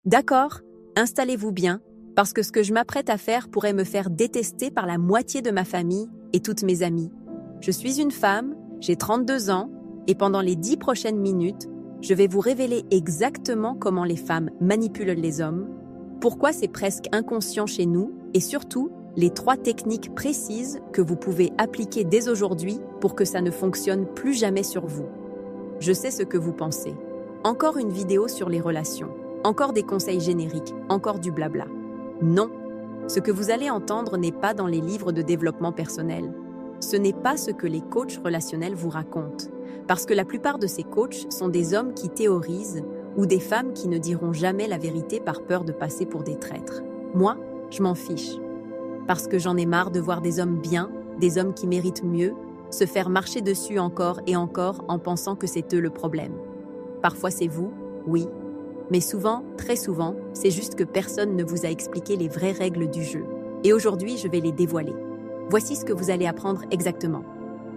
D'accord, installez-vous bien, parce que ce que je m'apprête à faire pourrait me faire détester par la moitié de ma famille et toutes mes amies. Je suis une femme, j'ai 32 ans, et pendant les 10 prochaines minutes, je vais vous révéler exactement comment les femmes manipulent les hommes, pourquoi c'est presque inconscient chez nous, et surtout, les 3 techniques précises que vous pouvez appliquer dès aujourd'hui pour que ça ne fonctionne plus jamais sur vous. Je sais ce que vous pensez. Encore une vidéo sur les relations, encore des conseils génériques, encore du blabla. Non, ce que vous allez entendre n'est pas dans les livres de développement personnel. Ce n'est pas ce que les coachs relationnels vous racontent, parce que la plupart de ces coachs sont des hommes qui théorisent ou des femmes qui ne diront jamais la vérité par peur de passer pour des traîtres. Moi, je m'en fiche. Parce que j'en ai marre de voir des hommes bien, des hommes qui méritent mieux, se faire marcher dessus encore et encore en pensant que c'est eux le problème. Parfois c'est vous, oui, mais souvent, très souvent, c'est juste que personne ne vous a expliqué les vraies règles du jeu. Et aujourd'hui, je vais les dévoiler. Voici ce que vous allez apprendre exactement.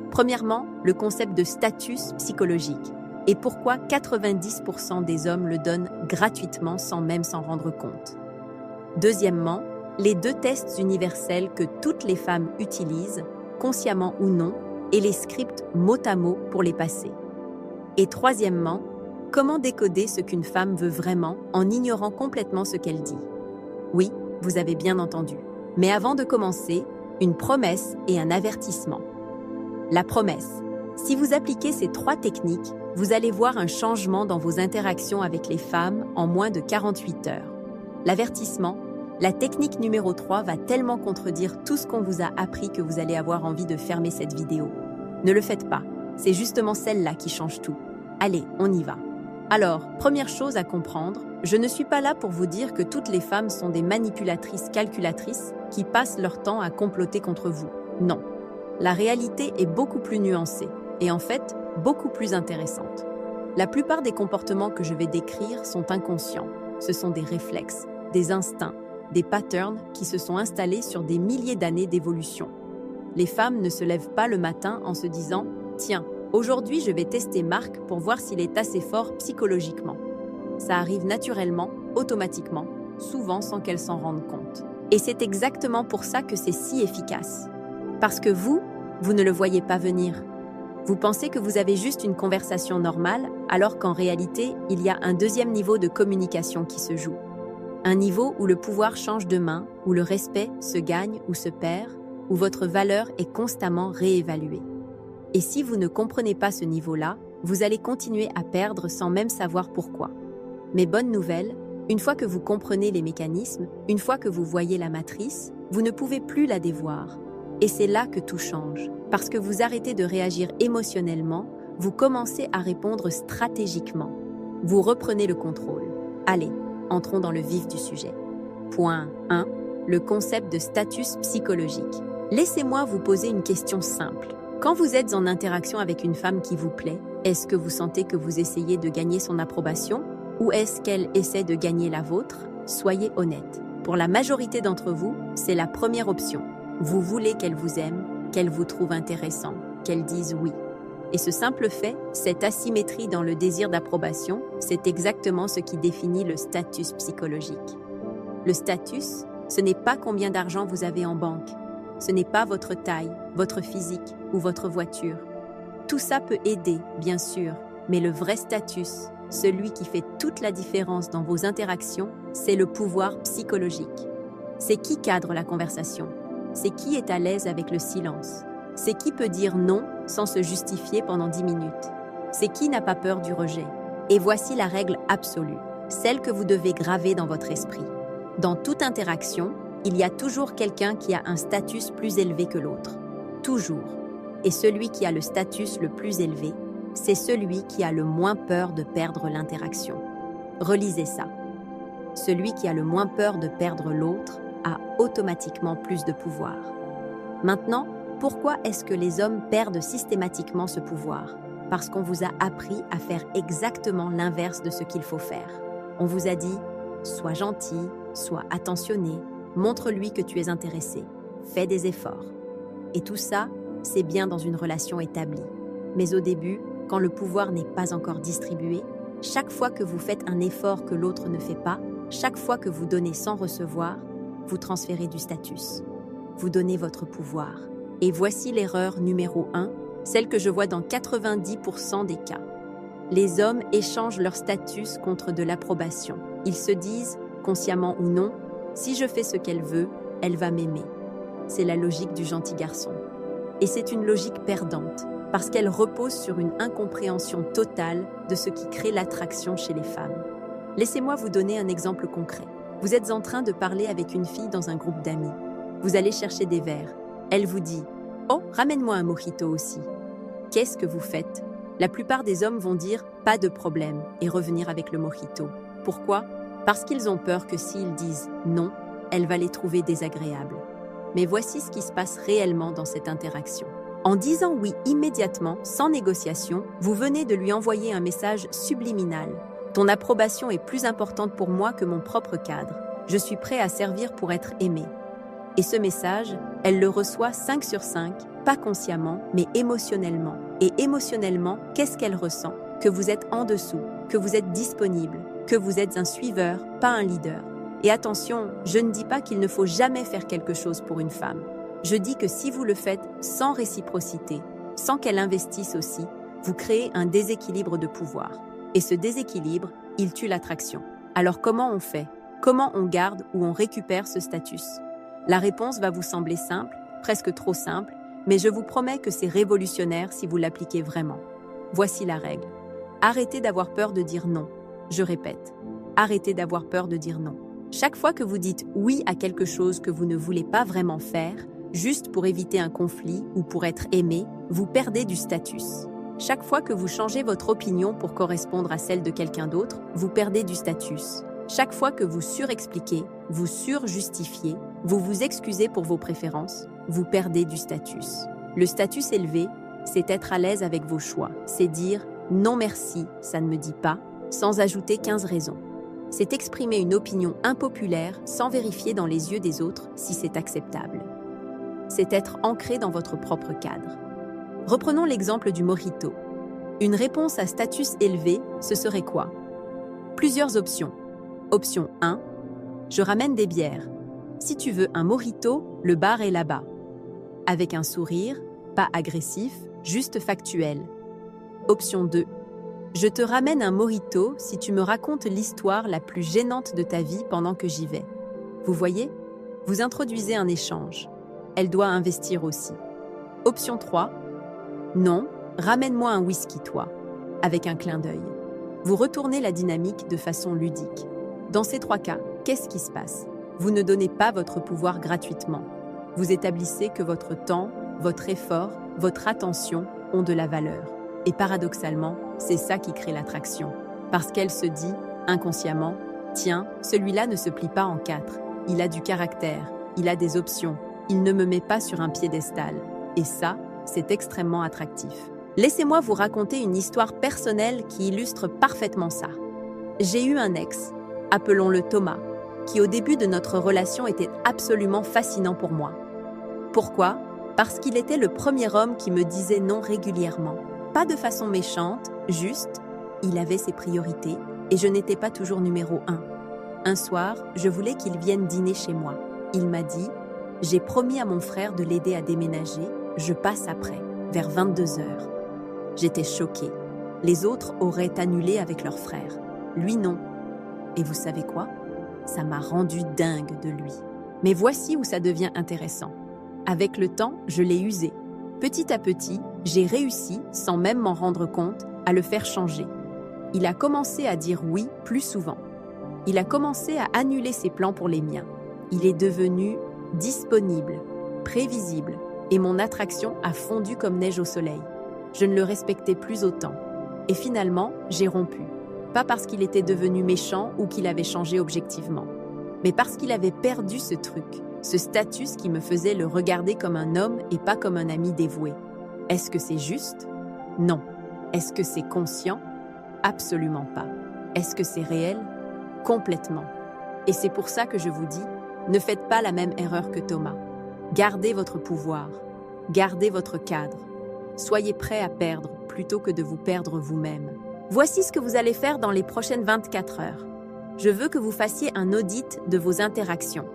Premièrement, le concept de status psychologique et pourquoi 90% des hommes le donnent gratuitement sans même s'en rendre compte. Deuxièmement, les 2 tests universels que toutes les femmes utilisent, consciemment ou non, et les scripts mot à mot pour les passer. Et troisièmement, comment décoder ce qu'une femme veut vraiment en ignorant complètement ce qu'elle dit. Oui, vous avez bien entendu. Mais avant de commencer, une promesse et un avertissement. La promesse. Si vous appliquez ces 3 techniques, vous allez voir un changement dans vos interactions avec les femmes en moins de 48 heures. L'avertissement. La technique numéro 3 va tellement contredire tout ce qu'on vous a appris que vous allez avoir envie de fermer cette vidéo. Ne le faites pas, c'est justement celle-là qui change tout. Allez, on y va. Alors, première chose à comprendre, je ne suis pas là pour vous dire que toutes les femmes sont des manipulatrices calculatrices qui passent leur temps à comploter contre vous. Non. La réalité est beaucoup plus nuancée et en fait, beaucoup plus intéressante. La plupart des comportements que je vais décrire sont inconscients. Ce sont des réflexes, des instincts, des patterns qui se sont installés sur des milliers d'années d'évolution. Les femmes ne se lèvent pas le matin en se disant « Tiens, aujourd'hui je vais tester Marc pour voir s'il est assez fort psychologiquement ». Ça arrive naturellement, automatiquement, souvent sans qu'elles s'en rendent compte. Et c'est exactement pour ça que c'est si efficace. Parce que vous ne le voyez pas venir. Vous pensez que vous avez juste une conversation normale, alors qu'en réalité, il y a un deuxième niveau de communication qui se joue. Un niveau où le pouvoir change de main, où le respect se gagne ou se perd, où votre valeur est constamment réévaluée. Et si vous ne comprenez pas ce niveau-là, vous allez continuer à perdre sans même savoir pourquoi. Mais bonne nouvelle, une fois que vous comprenez les mécanismes, une fois que vous voyez la matrice, vous ne pouvez plus la dévoir. Et c'est là que tout change. Parce que vous arrêtez de réagir émotionnellement, vous commencez à répondre stratégiquement. Vous reprenez le contrôle. Allez, entrons dans le vif du sujet. Point 1. Le concept de status psychologique. Laissez-moi vous poser une question simple. Quand vous êtes en interaction avec une femme qui vous plaît, est-ce que vous sentez que vous essayez de gagner son approbation ou est-ce qu'elle essaie de gagner la vôtre? Soyez honnête. Pour la majorité d'entre vous, c'est la première option. Vous voulez qu'elle vous aime, qu'elle vous trouve intéressant, qu'elle dise oui. Et ce simple fait, cette asymétrie dans le désir d'approbation, c'est exactement ce qui définit le status psychologique. Le status, ce n'est pas combien d'argent vous avez en banque. Ce n'est pas votre taille, votre physique ou votre voiture. Tout ça peut aider, bien sûr, mais le vrai status, celui qui fait toute la différence dans vos interactions, c'est le pouvoir psychologique. C'est qui cadre la conversation. C'est qui est à l'aise avec le silence. C'est qui peut dire non sans se justifier pendant 10 minutes. C'est qui n'a pas peur du rejet. Et voici la règle absolue, celle que vous devez graver dans votre esprit. Dans toute interaction, il y a toujours quelqu'un qui a un status plus élevé que l'autre. Toujours. Et celui qui a le status le plus élevé, c'est celui qui a le moins peur de perdre l'interaction. Relisez ça. Celui qui a le moins peur de perdre l'autre a automatiquement plus de pouvoir. Maintenant, pourquoi est-ce que les hommes perdent systématiquement ce pouvoir? Parce qu'on vous a appris à faire exactement l'inverse de ce qu'il faut faire. On vous a dit « sois gentil, sois attentionné, montre-lui que tu es intéressé, fais des efforts ». Et tout ça, c'est bien dans une relation établie. Mais au début, quand le pouvoir n'est pas encore distribué, chaque fois que vous faites un effort que l'autre ne fait pas, chaque fois que vous donnez sans recevoir, vous transférez du status. Vous donnez votre pouvoir. Et voici l'erreur numéro 1, celle que je vois dans 90% des cas. Les hommes échangent leur statut contre de l'approbation. Ils se disent, consciemment ou non, si je fais ce qu'elle veut, elle va m'aimer. C'est la logique du gentil garçon. Et c'est une logique perdante, parce qu'elle repose sur une incompréhension totale de ce qui crée l'attraction chez les femmes. Laissez-moi vous donner un exemple concret. Vous êtes en train de parler avec une fille dans un groupe d'amis. Vous allez chercher des verres. Elle vous dit « Oh, ramène-moi un mojito aussi ». Qu'est-ce que vous faites? La plupart des hommes vont dire « Pas de problème » et revenir avec le mojito. Pourquoi? Parce qu'ils ont peur que s'ils disent « Non », elle va les trouver désagréables. Mais voici ce qui se passe réellement dans cette interaction. En disant oui immédiatement, sans négociation, vous venez de lui envoyer un message subliminal. Ton approbation est plus importante pour moi que mon propre cadre. Je suis prêt à servir pour être aimé. Et ce message, elle le reçoit 5 sur 5, pas consciemment, mais émotionnellement. Et émotionnellement, qu'est-ce qu'elle ressent? Que vous êtes en dessous, que vous êtes disponible, que vous êtes un suiveur, pas un leader. Et attention, je ne dis pas qu'il ne faut jamais faire quelque chose pour une femme. Je dis que si vous le faites sans réciprocité, sans qu'elle investisse aussi, vous créez un déséquilibre de pouvoir. Et ce déséquilibre, il tue l'attraction. Alors comment on fait? Comment on garde ou on récupère ce statut? La réponse va vous sembler simple, presque trop simple, mais je vous promets que c'est révolutionnaire si vous l'appliquez vraiment. Voici la règle. Arrêtez d'avoir peur de dire non. Je répète, arrêtez d'avoir peur de dire non. Chaque fois que vous dites oui à quelque chose que vous ne voulez pas vraiment faire, juste pour éviter un conflit ou pour être aimé, vous perdez du statut. Chaque fois que vous changez votre opinion pour correspondre à celle de quelqu'un d'autre, vous perdez du statut. Chaque fois que vous surexpliquez, vous surjustifiez, vous vous excusez pour vos préférences, vous perdez du statut. Le statut élevé, c'est être à l'aise avec vos choix. C'est dire « non merci, ça ne me dit pas », sans ajouter 15 raisons. C'est exprimer une opinion impopulaire sans vérifier dans les yeux des autres si c'est acceptable. C'est être ancré dans votre propre cadre. Reprenons l'exemple du mojito. Une réponse à statut élevé, ce serait quoi? Plusieurs options. Option 1. Je ramène des bières. Si tu veux un mojito, le bar est là-bas. Avec un sourire, pas agressif, juste factuel. Option 2. Je te ramène un mojito si tu me racontes l'histoire la plus gênante de ta vie pendant que j'y vais. Vous voyez? Vous introduisez un échange. Elle doit investir aussi. Option 3. Non, ramène-moi un whisky toi, avec un clin d'œil. Vous retournez la dynamique de façon ludique. Dans ces 3 cas, qu'est-ce qui se passe? Vous ne donnez pas votre pouvoir gratuitement. Vous établissez que votre temps, votre effort, votre attention ont de la valeur. Et paradoxalement, c'est ça qui crée l'attraction. Parce qu'elle se dit, inconsciemment, « Tiens, celui-là ne se plie pas en 4. Il a du caractère, il a des options, il ne me met pas sur un piédestal. » Et ça, c'est extrêmement attractif. Laissez-moi vous raconter une histoire personnelle qui illustre parfaitement ça. J'ai eu un ex, appelons-le Thomas, qui au début de notre relation était absolument fascinant pour moi. Pourquoi? Parce qu'il était le premier homme qui me disait non régulièrement. Pas de façon méchante, juste, il avait ses priorités et je n'étais pas toujours numéro 1. Un soir, je voulais qu'il vienne dîner chez moi. Il m'a dit « J'ai promis à mon frère de l'aider à déménager, je passe après, vers 22h. » J'étais choquée. Les autres auraient annulé avec leur frère. Lui non. Et vous savez quoi? Ça m'a rendu dingue de lui. Mais voici où ça devient intéressant. Avec le temps, je l'ai usé. Petit à petit, j'ai réussi, sans même m'en rendre compte, à le faire changer. Il a commencé à dire oui plus souvent. Il a commencé à annuler ses plans pour les miens. Il est devenu disponible, prévisible, et mon attraction a fondu comme neige au soleil. Je ne le respectais plus autant. Et finalement, j'ai rompu. Pas parce qu'il était devenu méchant ou qu'il avait changé objectivement, mais parce qu'il avait perdu ce truc, ce statut qui me faisait le regarder comme un homme et pas comme un ami dévoué. Est-ce que c'est juste? Non. Est-ce que c'est conscient? Absolument pas. Est-ce que c'est réel? Complètement. Et c'est pour ça que je vous dis, ne faites pas la même erreur que Thomas. Gardez votre pouvoir. Gardez votre cadre. Soyez prêt à perdre plutôt que de vous perdre vous-même. Voici ce que vous allez faire dans les prochaines 24 heures. Je veux que vous fassiez un audit de vos interactions.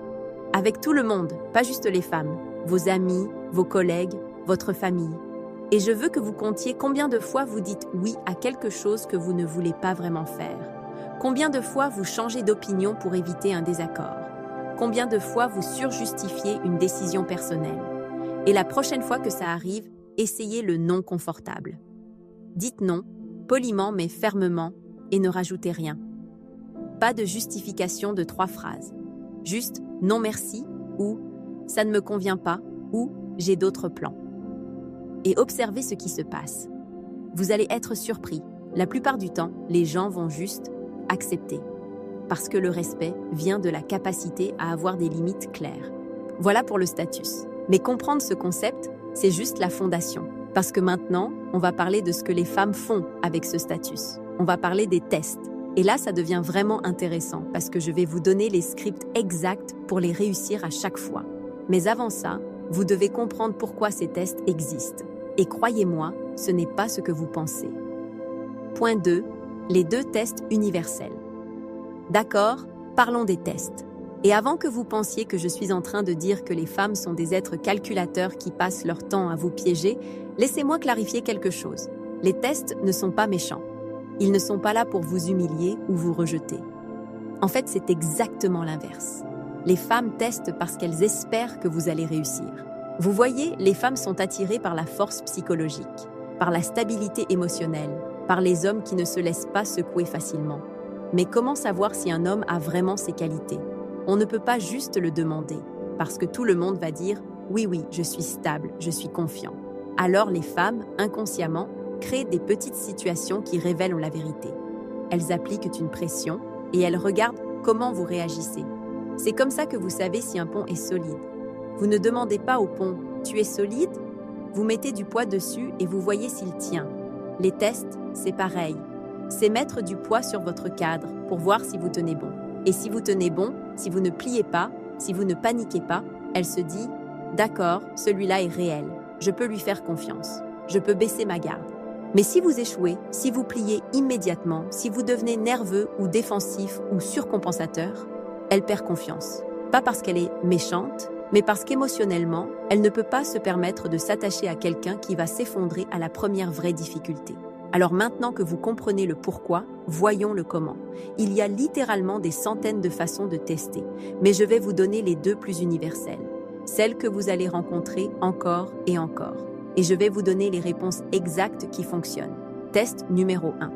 Avec tout le monde, pas juste les femmes, vos amis, vos collègues, votre famille. Et je veux que vous comptiez combien de fois vous dites oui à quelque chose que vous ne voulez pas vraiment faire. Combien de fois vous changez d'opinion pour éviter un désaccord. Combien de fois vous surjustifiez une décision personnelle. Et la prochaine fois que ça arrive, essayez le non confortable. Dites non, poliment mais fermement, et ne rajoutez rien. Pas de justification de 3 phrases. Juste « non merci » ou « ça ne me convient pas » ou « j'ai d'autres plans ». Et observez ce qui se passe. Vous allez être surpris. La plupart du temps, les gens vont juste accepter. Parce que le respect vient de la capacité à avoir des limites claires. Voilà pour le status. Mais comprendre ce concept, c'est juste la fondation. Parce que maintenant, on va parler de ce que les femmes font avec ce status. On va parler des tests. Et là, ça devient vraiment intéressant parce que je vais vous donner les scripts exacts pour les réussir à chaque fois. Mais avant ça, vous devez comprendre pourquoi ces tests existent. Et croyez-moi, ce n'est pas ce que vous pensez. Point 2. Les 2 tests universels. D'accord, parlons des tests. Et avant que vous pensiez que je suis en train de dire que les femmes sont des êtres calculateurs qui passent leur temps à vous piéger, laissez-moi clarifier quelque chose. Les tests ne sont pas méchants. Ils ne sont pas là pour vous humilier ou vous rejeter. En fait, c'est exactement l'inverse. Les femmes testent parce qu'elles espèrent que vous allez réussir. Vous voyez, les femmes sont attirées par la force psychologique, par la stabilité émotionnelle, par les hommes qui ne se laissent pas secouer facilement. Mais comment savoir si un homme a vraiment ces qualités? On ne peut pas juste le demander, parce que tout le monde va dire « oui, je suis stable, je suis confiant ». Alors les femmes, inconsciemment, créent des petites situations qui révèlent la vérité. Elles appliquent une pression et elles regardent comment vous réagissez. C'est comme ça que vous savez si un pont est solide. Vous ne demandez pas au pont « tu es solide ?» Vous mettez du poids dessus et vous voyez s'il tient. Les tests, c'est pareil. C'est mettre du poids sur votre cadre pour voir si vous tenez bon. Et si vous tenez bon, si vous ne pliez pas, si vous ne paniquez pas, elle se dit « d'accord, celui-là est réel, je peux lui faire confiance, je peux baisser ma garde ». Mais si vous échouez, si vous pliez immédiatement, si vous devenez nerveux ou défensif ou surcompensateur, elle perd confiance. Pas parce qu'elle est méchante, mais parce qu'émotionnellement, elle ne peut pas se permettre de s'attacher à quelqu'un qui va s'effondrer à la première vraie difficulté. Alors maintenant que vous comprenez le pourquoi, voyons le comment. Il y a littéralement des centaines de façons de tester, mais je vais vous donner les 2 plus universelles, celles que vous allez rencontrer encore et encore. Et je vais vous donner les réponses exactes qui fonctionnent. Test numéro 1.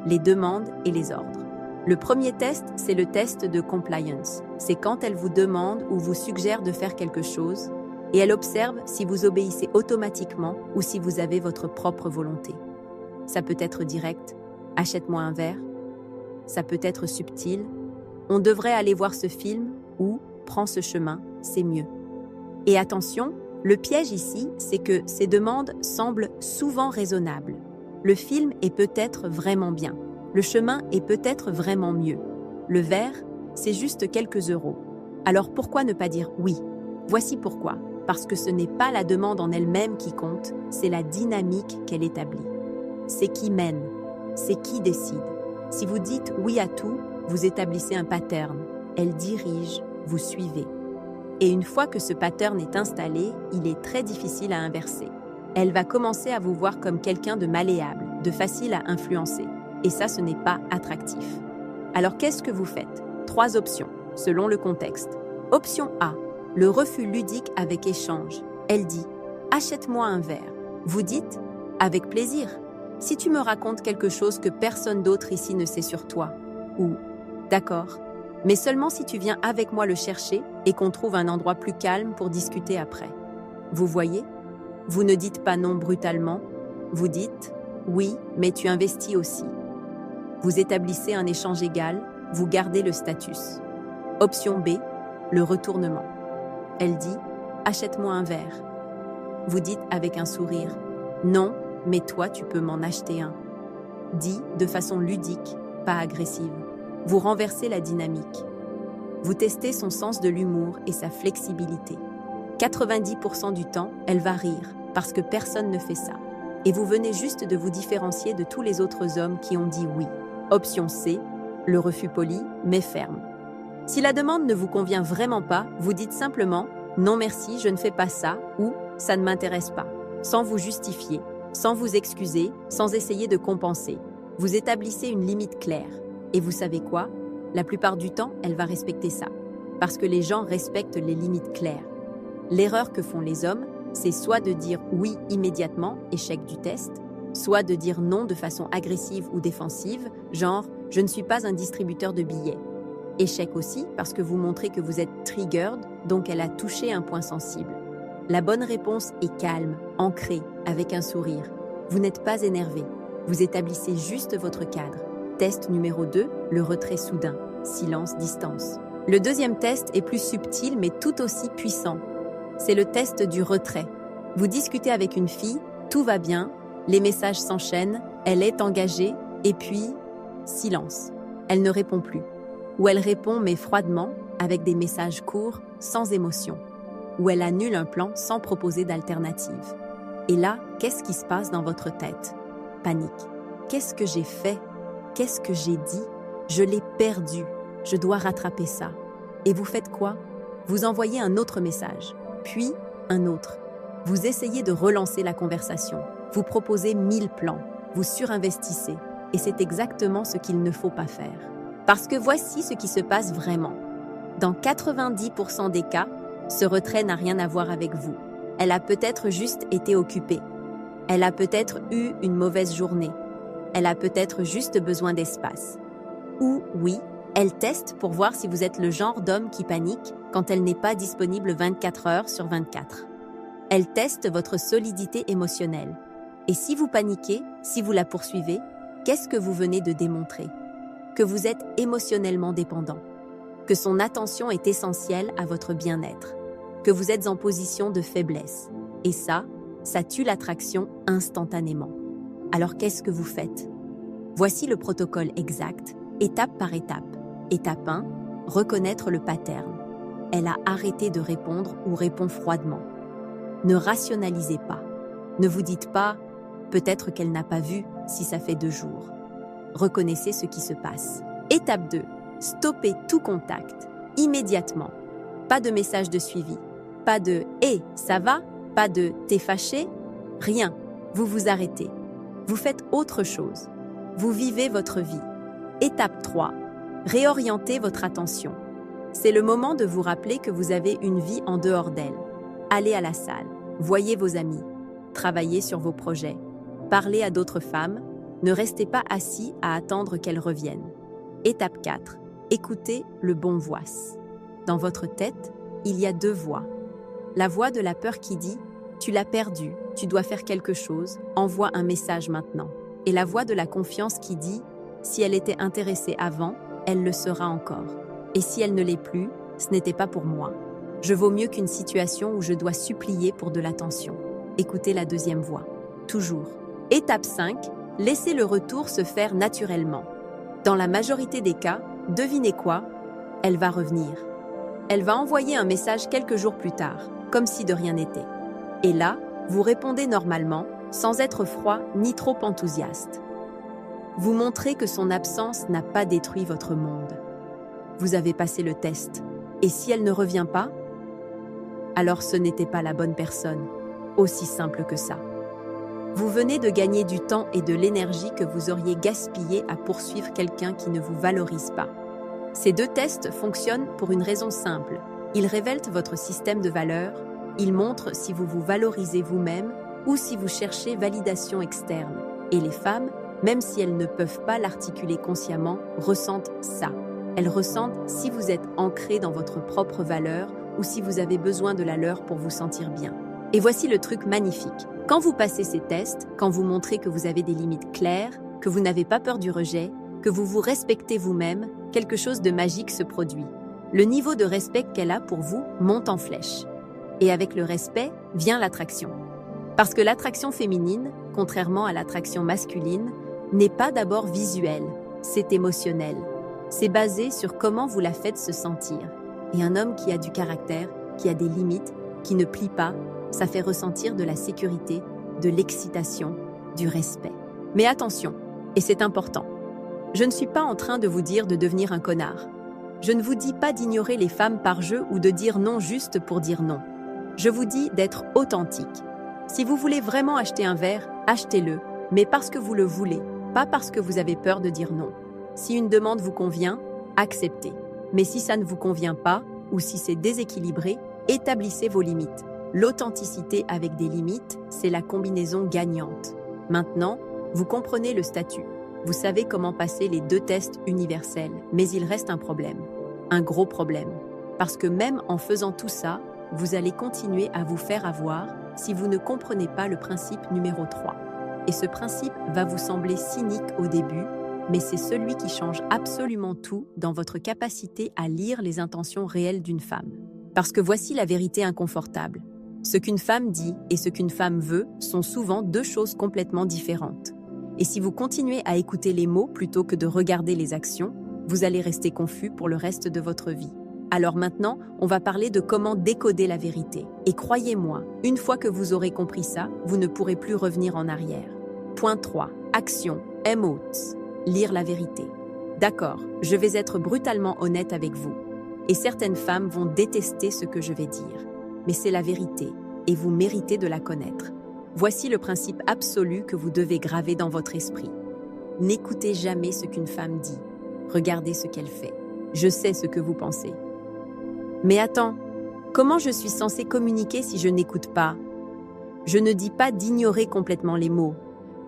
Les demandes et les ordres. Le premier test, c'est le test de compliance. C'est quand elle vous demande ou vous suggère de faire quelque chose et elle observe si vous obéissez automatiquement ou si vous avez votre propre volonté. Ça peut être direct, achète-moi un verre. Ça peut être subtil, on devrait aller voir ce film ou prends ce chemin, c'est mieux. Et attention, le piège ici, c'est que ces demandes semblent souvent raisonnables. Le film est peut-être vraiment bien. Le chemin est peut-être vraiment mieux. Le verre, c'est juste quelques euros. Alors pourquoi ne pas dire oui? Voici pourquoi. Parce que ce n'est pas la demande en elle-même qui compte, c'est la dynamique qu'elle établit. C'est qui mène, c'est qui décide. Si vous dites oui à tout, vous établissez un pattern. Elle dirige, vous suivez. Et une fois que ce pattern est installé, il est très difficile à inverser. Elle va commencer à vous voir comme quelqu'un de malléable, de facile à influencer. Et ça, ce n'est pas attractif. Alors qu'est-ce que vous faites? 3 options, selon le contexte. Option A, le refus ludique avec échange. Elle dit « achète-moi un verre ». Vous dites « avec plaisir ». Si tu me racontes quelque chose que personne d'autre ici ne sait sur toi, ou « d'accord », mais seulement si tu viens avec moi le chercher et qu'on trouve un endroit plus calme pour discuter après. Vous voyez? Vous ne dites pas non brutalement, vous dites « oui, mais tu investis aussi ». Vous établissez un échange égal, vous gardez le status. Option B, le retournement. Elle dit « achète-moi un verre ». Vous dites avec un sourire « non, mais toi tu peux m'en acheter un ». Dit de façon ludique, pas agressive. Vous renversez la dynamique. Vous testez son sens de l'humour et sa flexibilité. 90% du temps, elle va rire, parce que personne ne fait ça. Et vous venez juste de vous différencier de tous les autres hommes qui ont dit oui. Option C, le refus poli, mais ferme. Si la demande ne vous convient vraiment pas, vous dites simplement « Non merci, je ne fais pas ça » ou « Ça ne m'intéresse pas », sans vous justifier, sans vous excuser, sans essayer de compenser. Vous établissez une limite claire. Et vous savez quoi? La plupart du temps, elle va respecter ça. Parce que les gens respectent les limites claires. L'erreur que font les hommes, c'est soit de dire oui immédiatement, échec du test, soit de dire non de façon agressive ou défensive, genre « je ne suis pas un distributeur de billets ». Échec aussi parce que vous montrez que vous êtes triggered, donc elle a touché un point sensible. La bonne réponse est calme, ancrée, avec un sourire. Vous n'êtes pas énervé, vous établissez juste votre cadre. Test numéro 2, le retrait soudain, silence, distance. Le deuxième test est plus subtil mais tout aussi puissant. C'est le test du retrait. Vous discutez avec une fille, tout va bien, les messages s'enchaînent, elle est engagée, et puis, silence. Elle ne répond plus. Ou elle répond mais froidement, avec des messages courts, sans émotion. Ou elle annule un plan sans proposer d'alternative. Et là, qu'est-ce qui se passe dans votre tête? Panique. Qu'est-ce que j'ai fait? Qu'est-ce que j'ai dit? Je l'ai perdu. Je dois rattraper ça. Et vous faites quoi? Vous envoyez un autre message, puis un autre. Vous essayez de relancer la conversation. Vous proposez 1000 plans. Vous surinvestissez. Et c'est exactement ce qu'il ne faut pas faire. Parce que voici ce qui se passe vraiment. Dans 90% des cas, ce retrait n'a rien à voir avec vous. Elle a peut-être juste été occupée. Elle a peut-être eu une mauvaise journée. Elle a peut-être juste besoin d'espace. Ou oui, elle teste pour voir si vous êtes le genre d'homme qui panique quand elle n'est pas disponible 24 heures sur 24. Elle teste votre solidité émotionnelle. Et si vous paniquez, si vous la poursuivez, qu'est-ce que vous venez de démontrer? Que vous êtes émotionnellement dépendant. Que son attention est essentielle à votre bien-être. Que vous êtes en position de faiblesse. Et ça tue l'attraction instantanément. Alors qu'est-ce que vous faites? Voici le protocole exact, étape par étape. Étape 1, reconnaître le pattern. Elle a arrêté de répondre ou répond froidement. Ne rationalisez pas. Ne vous dites pas « peut-être qu'elle n'a pas vu si ça fait 2 jours ». Reconnaissez ce qui se passe. Étape 2, stoppez tout contact, immédiatement. Pas de message de suivi, pas de « Hé, ça va ?» Pas de « T'es fâché ?» Rien, vous vous arrêtez. Vous faites autre chose. Vous vivez votre vie. Étape 3, réorientez votre attention. C'est le moment de vous rappeler que vous avez une vie en dehors d'elle. Allez à la salle, voyez vos amis, travaillez sur vos projets, parlez à d'autres femmes, ne restez pas assis à attendre qu'elles reviennent. Étape 4, écoutez le bon voice. Dans votre tête, il y a 2 voix. La voix de la peur qui dit « Tu l'as perdu, tu dois faire quelque chose, envoie un message maintenant ». Et la voix de la confiance qui dit « Si elle était intéressée avant, elle le sera encore. Et si elle ne l'est plus, ce n'était pas pour moi. Je vaux mieux qu'une situation où je dois supplier pour de l'attention. » Écoutez la deuxième voix. Toujours. Étape 5, laissez le retour se faire naturellement. Dans la majorité des cas, devinez quoi? Elle va revenir. Elle va envoyer un message quelques jours plus tard, comme si de rien n'était. Et là, vous répondez normalement, sans être froid ni trop enthousiaste. Vous montrez que son absence n'a pas détruit votre monde. Vous avez passé le test. Et si elle ne revient pas? Alors ce n'était pas la bonne personne. Aussi simple que ça. Vous venez de gagner du temps et de l'énergie que vous auriez gaspillé à poursuivre quelqu'un qui ne vous valorise pas. Ces 2 tests fonctionnent pour une raison simple. Ils révèlent votre système de valeurs, ils montrent si vous vous valorisez vous-même ou si vous cherchez validation externe. Et les femmes, même si elles ne peuvent pas l'articuler consciemment, ressentent ça. Elles ressentent si vous êtes ancré dans votre propre valeur ou si vous avez besoin de la leur pour vous sentir bien. Et voici le truc magnifique. Quand vous passez ces tests, quand vous montrez que vous avez des limites claires, que vous n'avez pas peur du rejet, que vous vous respectez vous-même, quelque chose de magique se produit. Le niveau de respect qu'elle a pour vous monte en flèche. Et avec le respect vient l'attraction. Parce que l'attraction féminine, contrairement à l'attraction masculine, n'est pas d'abord visuelle, c'est émotionnel. C'est basé sur comment vous la faites se sentir. Et un homme qui a du caractère, qui a des limites, qui ne plie pas, ça fait ressentir de la sécurité, de l'excitation, du respect. Mais attention, et c'est important, Je ne suis pas en train de vous dire de devenir un connard. Je ne vous dis pas d'ignorer les femmes par jeu ou de dire non juste pour dire non. Je vous dis d'être authentique. Si vous voulez vraiment acheter un verre, achetez-le, mais parce que vous le voulez, pas parce que vous avez peur de dire non. Si une demande vous convient, acceptez. Mais si ça ne vous convient pas, ou si c'est déséquilibré, établissez vos limites. L'authenticité avec des limites, c'est la combinaison gagnante. Maintenant, vous comprenez le statut. Vous savez comment passer les 2 tests universels, mais il reste un problème. Un gros problème. Parce que même en faisant tout ça, vous allez continuer à vous faire avoir si vous ne comprenez pas le principe numéro 3. Et ce principe va vous sembler cynique au début, mais c'est celui qui change absolument tout dans votre capacité à lire les intentions réelles d'une femme. Parce que voici la vérité inconfortable. Ce qu'une femme dit et ce qu'une femme veut sont souvent 2 choses complètement différentes. Et si vous continuez à écouter les mots plutôt que de regarder les actions, vous allez rester confus pour le reste de votre vie. Alors maintenant, on va parler de comment décoder la vérité. Et croyez-moi, une fois que vous aurez compris ça, vous ne pourrez plus revenir en arrière. Point 3. Action. Emotes. Lire la vérité. D'accord, je vais être brutalement honnête avec vous. Et certaines femmes vont détester ce que je vais dire. Mais c'est la vérité, et vous méritez de la connaître. Voici le principe absolu que vous devez graver dans votre esprit. N'écoutez jamais ce qu'une femme dit. Regardez ce qu'elle fait. Je sais ce que vous pensez. Mais attends, comment je suis censée communiquer si je n'écoute pas? Je ne dis pas d'ignorer complètement les mots.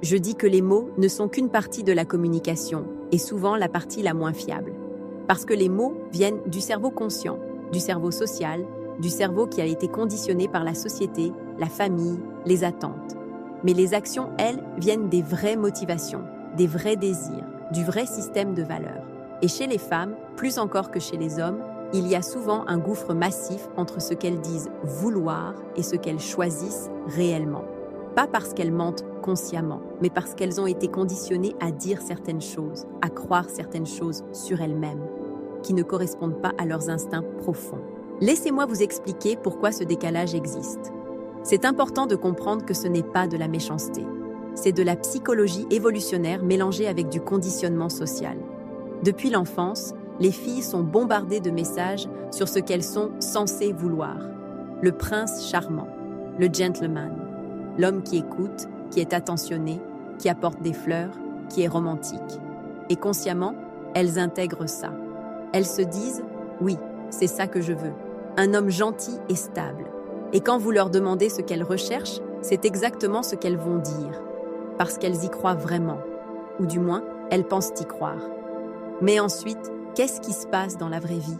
Je dis que les mots ne sont qu'une partie de la communication, et souvent la partie la moins fiable. Parce que les mots viennent du cerveau conscient, du cerveau social, du cerveau qui a été conditionné par la société, la famille, les attentes. Mais les actions, elles, viennent des vraies motivations, des vrais désirs, du vrai système de valeurs. Et chez les femmes, plus encore que chez les hommes, il y a souvent un gouffre massif entre ce qu'elles disent vouloir et ce qu'elles choisissent réellement. Pas parce qu'elles mentent consciemment, mais parce qu'elles ont été conditionnées à dire certaines choses, à croire certaines choses sur elles-mêmes, qui ne correspondent pas à leurs instincts profonds. Laissez-moi vous expliquer pourquoi ce décalage existe. C'est important de comprendre que ce n'est pas de la méchanceté. C'est de la psychologie évolutionnaire mélangée avec du conditionnement social. Depuis l'enfance, les filles sont bombardées de messages sur ce qu'elles sont censées vouloir. Le prince charmant, le gentleman, l'homme qui écoute, qui est attentionné, qui apporte des fleurs, qui est romantique. Et consciemment, elles intègrent ça. Elles se disent « Oui, c'est ça que je veux. Un homme gentil et stable. » Et quand vous leur demandez ce qu'elles recherchent, c'est exactement ce qu'elles vont dire. Parce qu'elles y croient vraiment. Ou du moins, elles pensent y croire. Mais ensuite, qu'est-ce qui se passe dans la vraie vie?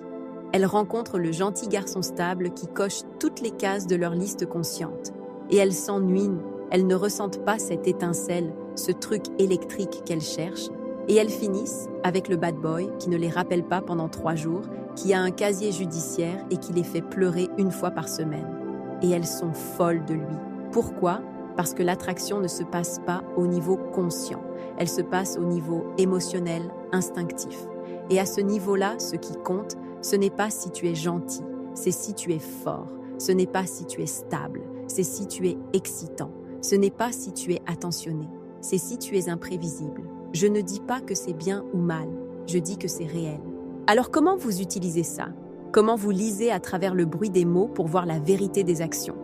Elles rencontrent le gentil garçon stable qui coche toutes les cases de leur liste consciente. Et elles s'ennuient, elles ne ressentent pas cette étincelle, ce truc électrique qu'elles cherchent. Et elles finissent avec le bad boy qui ne les rappelle pas pendant 3 jours, qui a un casier judiciaire et qui les fait pleurer 1 fois par semaine. Et elles sont folles de lui. Pourquoi? Parce que l'attraction ne se passe pas au niveau conscient. Elle se passe au niveau émotionnel, instinctif. Et à ce niveau-là, ce qui compte, ce n'est pas si tu es gentil, c'est si tu es fort. Ce n'est pas si tu es stable, c'est si tu es excitant. Ce n'est pas si tu es attentionné, c'est si tu es imprévisible. Je ne dis pas que c'est bien ou mal, je dis que c'est réel. Alors comment vous utilisez ça? Comment vous lisez à travers le bruit des mots pour voir la vérité des actions?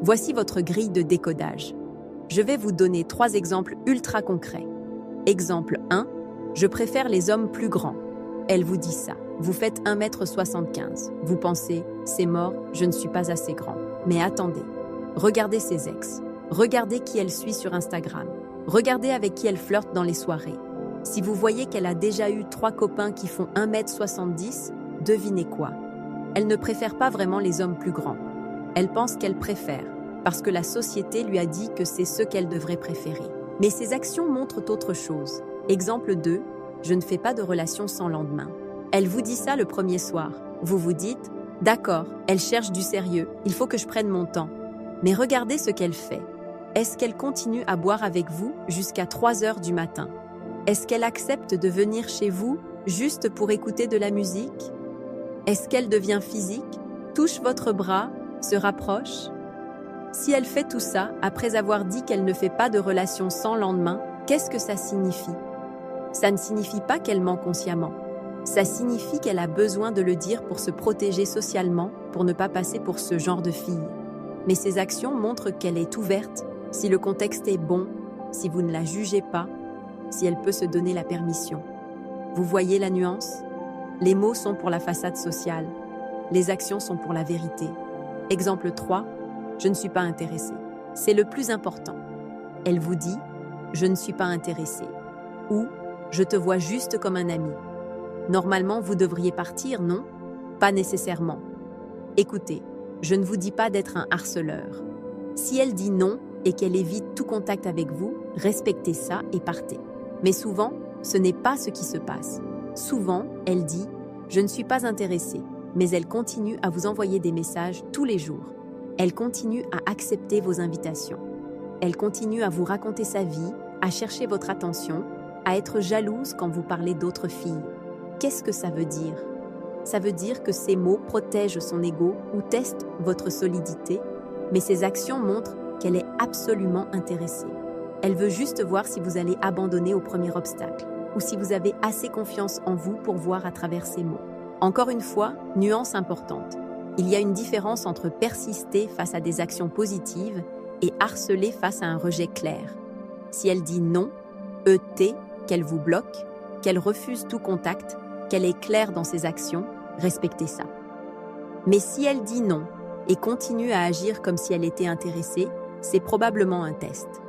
Voici votre grille de décodage. Je vais vous donner 3 exemples ultra concrets. Exemple 1, je préfère les hommes plus grands. Elle vous dit ça. Vous faites 1m75. Vous pensez, c'est mort, je ne suis pas assez grand. Mais attendez, regardez ses ex. Regardez qui elle suit sur Instagram. Regardez avec qui elle flirte dans les soirées. Si vous voyez qu'elle a déjà eu 3 copains qui font 1m70, devinez quoi? Elle ne préfère pas vraiment les hommes plus grands. Elle pense qu'elle préfère, parce que la société lui a dit que c'est ce qu'elle devrait préférer. Mais ses actions montrent autre chose. Exemple 2, je ne fais pas de relation sans lendemain. Elle vous dit ça le premier soir. Vous vous dites, d'accord, elle cherche du sérieux, il faut que je prenne mon temps. Mais regardez ce qu'elle fait. Est-ce qu'elle continue à boire avec vous jusqu'à 3 heures du matin? Est-ce qu'elle accepte de venir chez vous juste pour écouter de la musique? Est-ce qu'elle devient physique, touche votre bras, se rapproche? Si elle fait tout ça après avoir dit qu'elle ne fait pas de relation sans lendemain, qu'est-ce que ça signifie? Ça ne signifie pas qu'elle ment consciemment. Ça signifie qu'elle a besoin de le dire pour se protéger socialement, pour ne pas passer pour ce genre de fille. Mais ses actions montrent qu'elle est ouverte, si le contexte est bon, si vous ne la jugez pas, si elle peut se donner la permission. Vous voyez la nuance? Les mots sont pour la façade sociale. Les actions sont pour la vérité. Exemple 3, je ne suis pas intéressée. C'est le plus important. Elle vous dit, je ne suis pas intéressée. Ou, je te vois juste comme un ami. Normalement, vous devriez partir, non? Pas nécessairement. Écoutez, je ne vous dis pas d'être un harceleur. Si elle dit non et qu'elle évite tout contact avec vous, respectez ça et partez. Mais souvent, ce n'est pas ce qui se passe. Souvent, elle dit « Je ne suis pas intéressée », mais elle continue à vous envoyer des messages tous les jours. Elle continue à accepter vos invitations. Elle continue à vous raconter sa vie, à chercher votre attention, à être jalouse quand vous parlez d'autres filles. Qu'est-ce que ça veut dire? Ça veut dire que ces mots protègent son ego ou testent votre solidité, mais ses actions montrent qu'elle est absolument intéressée. Elle veut juste voir si vous allez abandonner au premier obstacle ou si vous avez assez confiance en vous pour voir à travers ces mots. Encore une fois, nuance importante. Il y a une différence entre persister face à des actions positives et harceler face à un rejet clair. Si elle dit non, qu'elle vous bloque, qu'elle refuse tout contact, qu'elle est claire dans ses actions, respectez ça. Mais si elle dit non et continue à agir comme si elle était intéressée, c'est probablement un test.